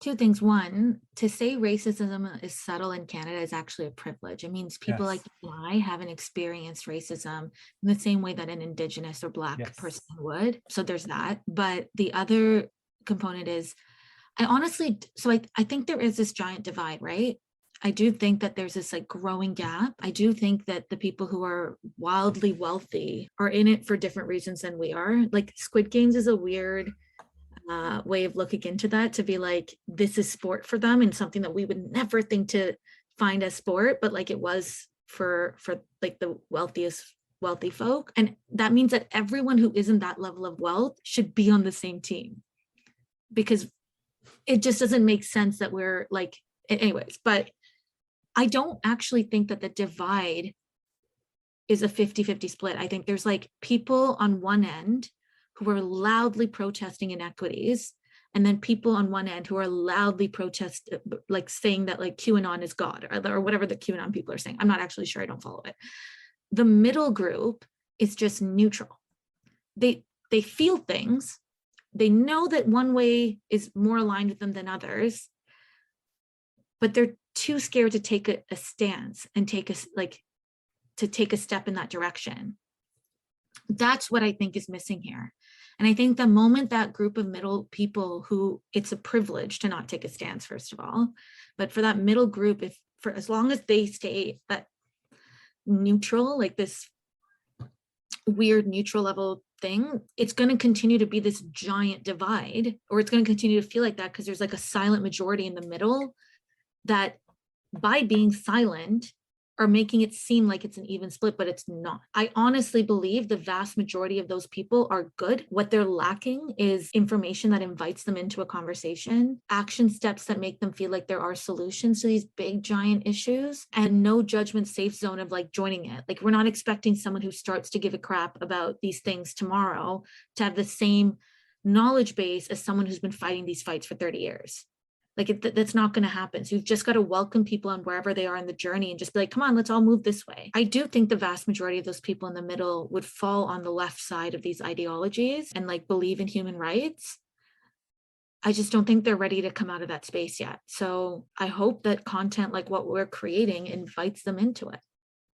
Two things. One, to say racism is subtle in Canada is actually a privilege. It means people like Yes. you and I haven't experienced racism in the same way that an indigenous or black person Yes. would. So there's that. But the other component is I honestly, so I think there is this giant divide, right? I do think that there's this like growing gap. I do think that the people who are wildly wealthy are in it for different reasons than we are. Like Squid Games is a weird way of looking into that, to be like, this is sport for them and something that we would never think to find as sport, but like it was for like the wealthy folk. And that means that everyone who isn't that level of wealth should be on the same team, because it just doesn't make sense that we're like, anyways. But I don't actually think that the divide is a 50-50 split. I think there's like people on one end who are loudly protesting inequities, and then people on one end who are loudly protest, like saying that like QAnon is God, or whatever the QAnon people are saying. I'm not actually sure. I don't follow it. The middle group is just neutral. They feel things. They know that one way is more aligned with them than others, but they're too scared to take a stance and take a step in that direction. That's what I think is missing here. And I think the moment that group of middle people, who it's a privilege to not take a stance, first of all, but for that middle group, if for as long as they stay at neutral, like this weird neutral level thing, it's going to continue to be this giant divide, or it's going to continue to feel like that because there's like a silent majority in the middle that, by being silent, are making it seem like it's an even split, but it's not. I honestly believe the vast majority of those people are good. What they're lacking is information that invites them into a conversation, action steps that make them feel like there are solutions to these big giant issues, and no judgment safe zone of like joining it. Like, we're not expecting someone who starts to give a crap about these things tomorrow to have the same knowledge base as someone who's been fighting these fights for 30 years. Like, that's not going to happen. So you've just got to welcome people on wherever they are in the journey and just be like, come on, let's all move this way. I do think the vast majority of those people in the middle would fall on the left side of these ideologies and like believe in human rights. I just don't think they're ready to come out of that space yet. So I hope that content like what we're creating invites them into it.